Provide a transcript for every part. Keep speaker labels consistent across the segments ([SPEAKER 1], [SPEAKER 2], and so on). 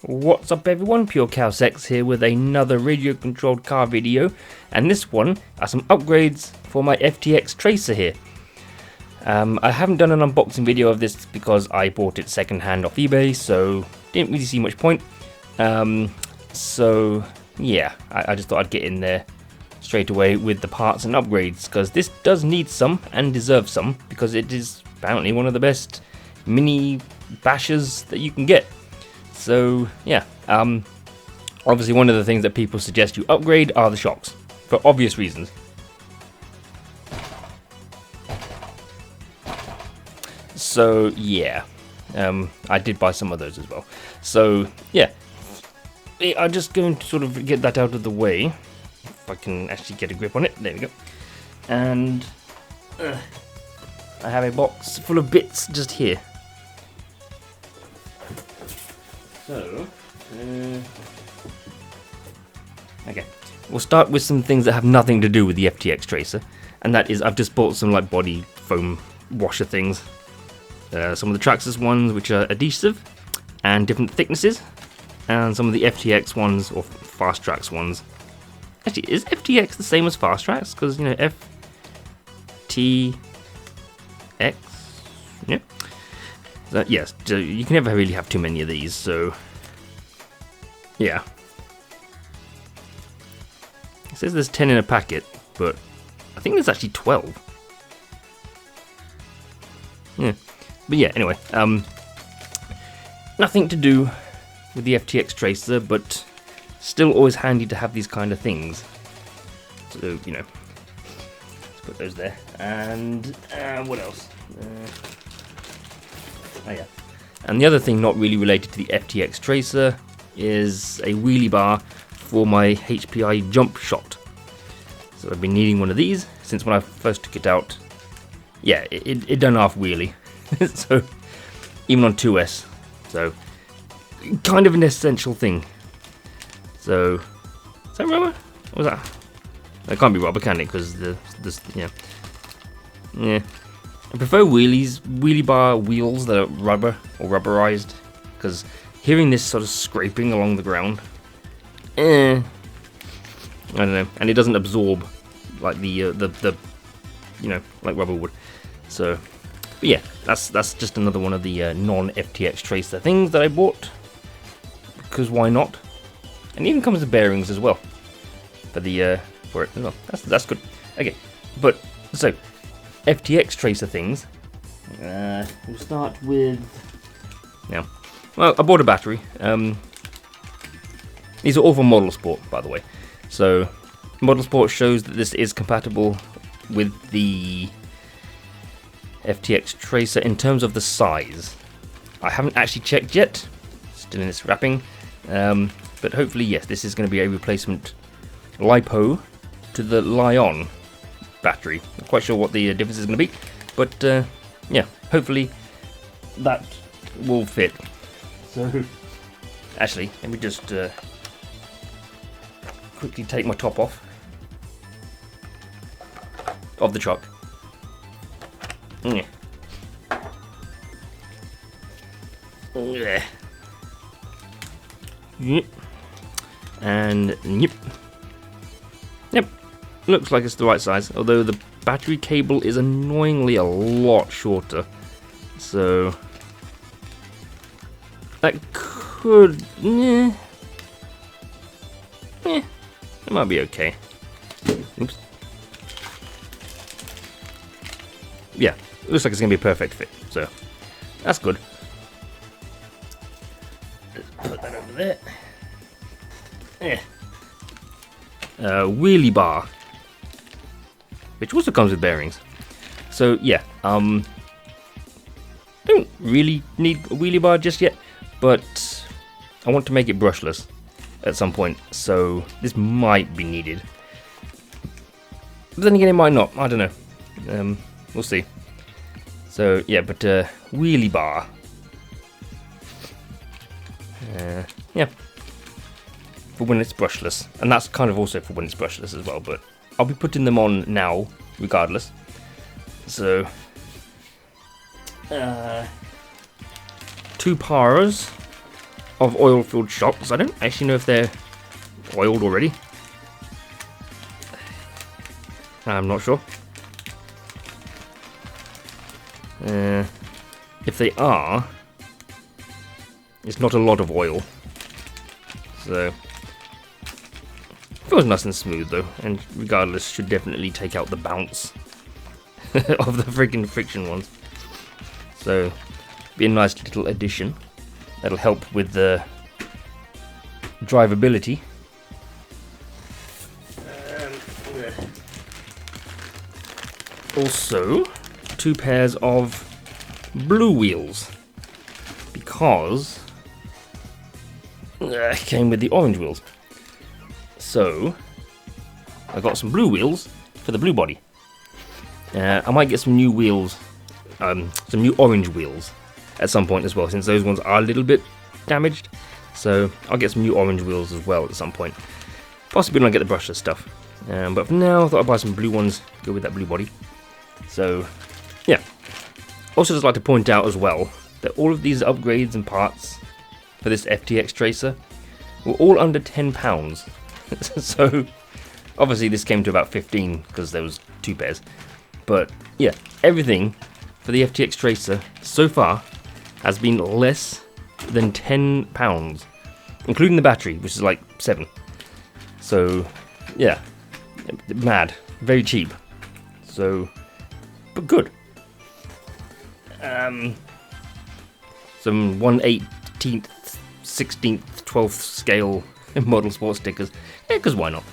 [SPEAKER 1] What's up everyone, PureChaosX here with another radio controlled car video, and this one are some upgrades for my FTX Tracer here. I haven't done an unboxing video of this because I bought it second hand off eBay, so didn't really see much point. So yeah, I just thought I'd get in there straight away with the parts and upgrades, because this does need some and deserves some, because it is apparently one of the best mini bashers that you can get. So yeah, obviously one of the things that people suggest you upgrade are the shocks, for obvious reasons. So yeah, I did buy some of those as well. So yeah, I'm just going to sort of get that out of the way, if I can actually get a grip on it. There we go. And I have a box full of bits just here. So, okay, we'll start with some things that have nothing to do with the FTX Tracer, and that is I've just bought some like body foam washer things. Some of the Traxxas ones which are adhesive and different thicknesses, and some of the FTX ones or Fast Tracks ones. Actually, is FTX the same as Fast Tracks? Because you know FTX, yeah. Yes, you can never really have too many of these, so yeah. It says there's 10 in a packet, but I think there's actually 12. Yeah, but yeah, anyway, nothing to do with the FTX Tracer, but still always handy to have these kind of things. So, you know, let's put those there. And what else? Oh yeah. And the other thing not really related to the FTX Tracer is a wheelie bar for my HPI jump shot. So I've been needing one of these since when I first took it out. Yeah, it done half wheelie. So even on 2S. So kind of an essential thing. So is that rubber? What was that? That can't be rubber, can it? Because this yeah. Yeah. I prefer wheelie bar wheels that are rubber or rubberized, because hearing this sort of scraping along the ground, I don't know, and it doesn't absorb like the you know, like rubber would. So, but yeah, that's just another one of the non-FTX Tracer things that I bought, because why not? And it even comes with bearings as well for the for it as well. That's good. Okay, but so. FTX Tracer things. We'll start with. Now, well, I bought a battery. These are all from Model Sport, by the way. So, Model Sport shows that this is compatible with the FTX Tracer in terms of the size. I haven't actually checked yet. Still in its wrapping. But hopefully, yes, this is going to be a replacement LiPo to the Lion battery. Not quite sure what the difference is going to be, but yeah, hopefully that will fit. So actually, let me just quickly take my top off of the truck. Yeah. Yep. And yep. Yep. Looks like it's the right size, although the battery cable is annoyingly a lot shorter. So that could, it might be okay. Oops. Yeah, it looks like it's gonna be a perfect fit. So that's good. Let's put that over there. Yeah. Wheelie bar, which also comes with bearings. So yeah, don't really need a wheelie bar just yet, but I want to make it brushless at some point, so this might be needed. But then again, it might not. I don't know. We'll see. So yeah, but wheelie bar. Yeah. For when it's brushless, and that's kind of also for when it's brushless as well, but I'll be putting them on now regardless. So 2 powers of oil-filled shots. I don't actually know if they're oiled already. I'm not sure. If they are, it's not a lot of oil. So, feels nice and smooth though, and regardless, should definitely take out the bounce of the freaking friction ones. So, be a nice little addition. That'll help with the drivability. Also, 2 pairs of blue wheels, because it came with the orange wheels. So I got some blue wheels for the blue body. I might get some new wheels, some new orange wheels at some point as well, since those ones are a little bit damaged. So I'll get some new orange wheels as well at some point, possibly when I get the brushless stuff. But for now, I thought I'd buy some blue ones to go with that blue body. So yeah. Also, just like to point out as well that all of these upgrades and parts for this FTX Tracer were all under £10. So obviously this came to about 15 because there was 2 pairs. But yeah, everything for the FTX Tracer so far has been less than £10, including the battery, which is like 7. So yeah, mad, very cheap. So, but good. Some 1/18th, 16th, 12th scale model sports stickers. Yeah, because why not?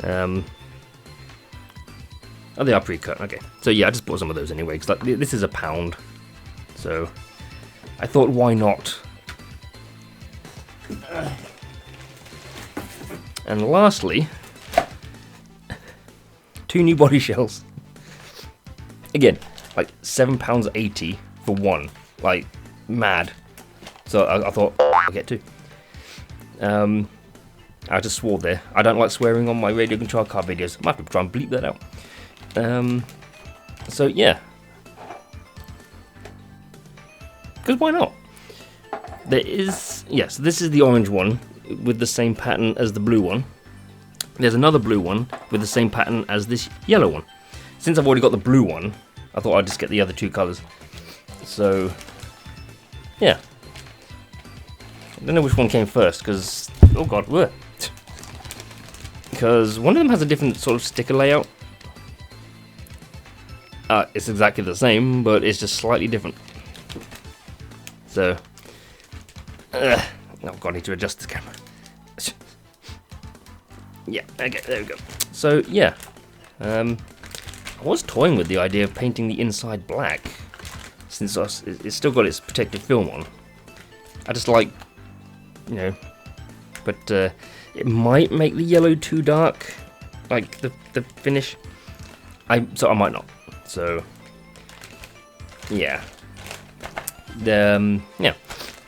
[SPEAKER 1] Oh, they are pre-cut. Okay. So yeah, I just bought some of those anyway, because like, this is £1. So I thought, why not? And lastly, 2 new body shells. Again, like £7.80 for one, like mad. So I thought I'll get 2. I just swore there. I don't like swearing on my radio control car videos. I might have to try and bleep that out. So yeah, because why not? There is, yes, this is the orange one with the same pattern as the blue one. There's another blue one with the same pattern as this yellow one. Since I've already got the blue one, I thought I'd just get the other 2 colours. So, yeah. I don't know which one came first, because, oh god, because one of them has a different sort of sticker layout. It's exactly the same, but it's just slightly different. So, oh god, I need to adjust this camera. Yeah, okay, there we go. So, yeah. I was toying with the idea of painting the inside black, since it's still got its protective film on. I just like, you know, but it might make the yellow too dark, like the finish. So I might not. So yeah. There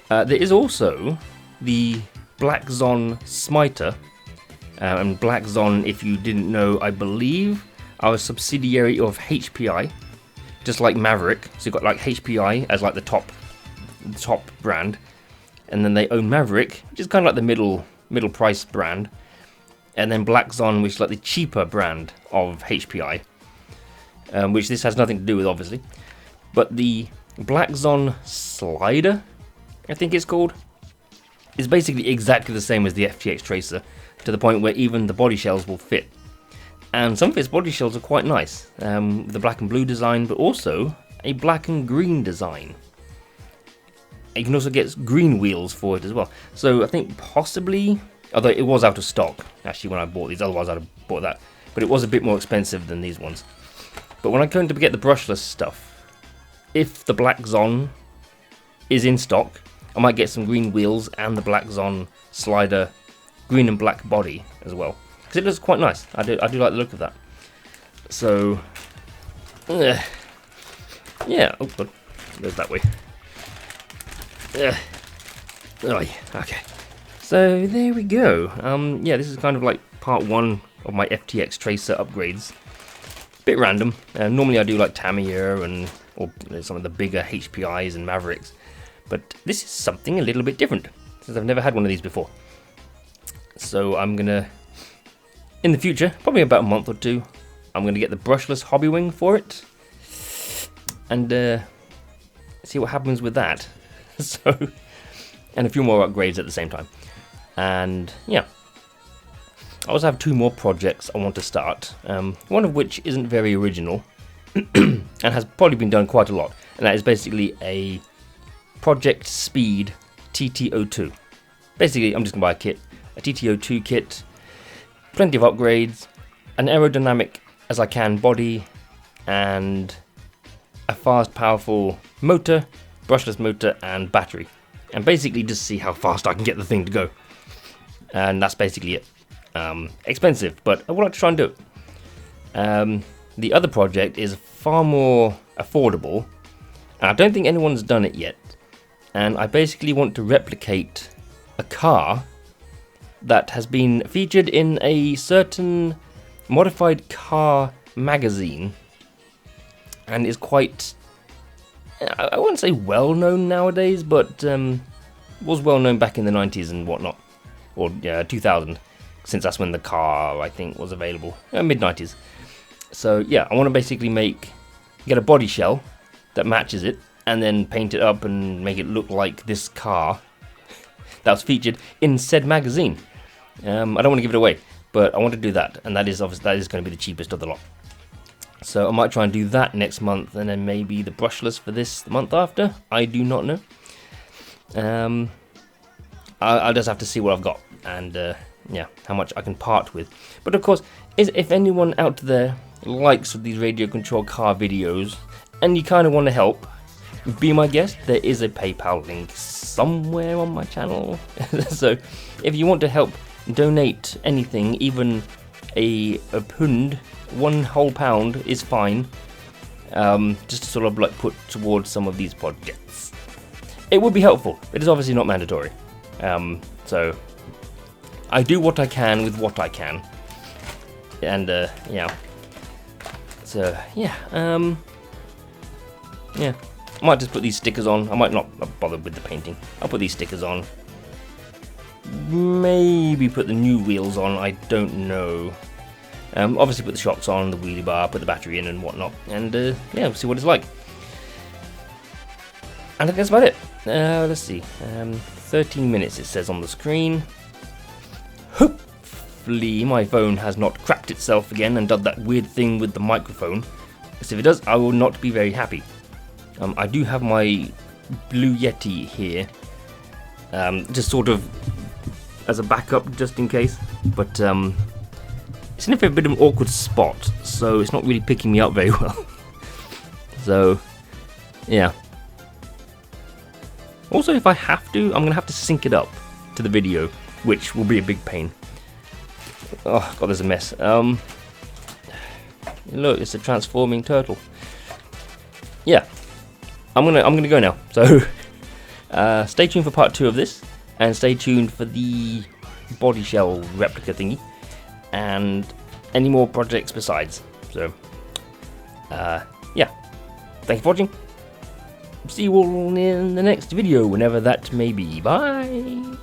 [SPEAKER 1] is also the Black Zon Smiter, and Black Zon, if you didn't know, I believe, are a subsidiary of HPI, just like Maverick. So you've got like HPI as like the top brand, and then they own Maverick, which is kind of like the middle price brand, and then Black Zon, which is like the cheaper brand of HPI, which this has nothing to do with, obviously. But the Black Zon Slider, I think it's called, is basically exactly the same as the FTX Tracer, to the point where even the body shells will fit. And some of its body shells are quite nice, the black and blue design, but also a black and green design. You can also get green wheels for it as well. So I think possibly, although it was out of stock actually when I bought these, otherwise I'd have bought that, but it was a bit more expensive than these ones. But when I go to get the brushless stuff, if the Black Zon is in stock, I might get some green wheels and the Black Zon Slider green and black body as well, because it looks quite nice. I do like the look of that. So yeah, oh god, it goes that way. Okay, so there we go. Yeah, this is kind of like part 1 of my FTX Tracer upgrades. Bit random. Normally I do like Tamiya or some of the bigger HPIs and Mavericks, but this is something a little bit different. since I've never had one of these before. So I'm gonna, in the future, probably about a month or two, I'm gonna get the brushless hobby wing for it, and see what happens with that. So, and a few more upgrades at the same time. And yeah, I also have 2 more projects I want to start. One of which isn't very original and has probably been done quite a lot, and that is basically a Project Speed TT02. Basically, I'm just gonna buy a kit, a TT02 kit, plenty of upgrades, an aerodynamic as I can body, and a fast, powerful motor, brushless motor, and battery. And basically just see how fast I can get the thing to go. And that's basically it. Expensive, but I would like to try and do it. The other project is far more affordable, and I don't think anyone's done it yet. And I basically want to replicate a car that has been featured in a certain modified car magazine and is quite, I wouldn't say well known nowadays, but was well known back in the 90s and whatnot, or 2000, since that's when the car, I think, was available, mid 90s. So yeah, I want to basically get a body shell that matches it, and then paint it up and make it look like this car that was featured in said magazine. I don't want to give it away, but I want to do that, and that is going to be the cheapest of the lot. So I might try and do that next month, and then maybe the brushless for this the month after. I do not know. I'll just have to see what I've got, and yeah, how much I can part with. But of course, if anyone out there likes these radio control car videos, and you kind of want to help, be my guest. There is a PayPal link somewhere on my channel. So if you want to help donate anything, even a pund, 1 whole pound is fine, just to sort of like put towards some of these projects. It would be helpful. It is obviously not mandatory. So I do what I can with what I can. And yeah. So yeah, yeah. I might just put these stickers on. I might not bother with the painting. I'll put these stickers on. Maybe put the new wheels on. I don't know. Obviously put the shocks on, the wheelie bar, put the battery in and whatnot. And yeah, we'll see what it's like. And I think that's about it. Let's see. 13 minutes it says on the screen. Hopefully my phone has not crapped itself again and done that weird thing with the microphone. Because if it does, I will not be very happy. I do have my Blue Yeti here, just sort of as a backup, just in case. But it's in a bit of an awkward spot, so it's not really picking me up very well. So, yeah. Also, if I have to, I'm going to have to sync it up to the video, which will be a big pain. Oh god, there's a mess. Look, it's a transforming turtle. Yeah. I'm gonna go now. So stay tuned for part 2 of this, and stay tuned for the body shell replica thingy, and any more projects besides. So yeah, thank you for watching. See you all in the next video, whenever that may be. Bye.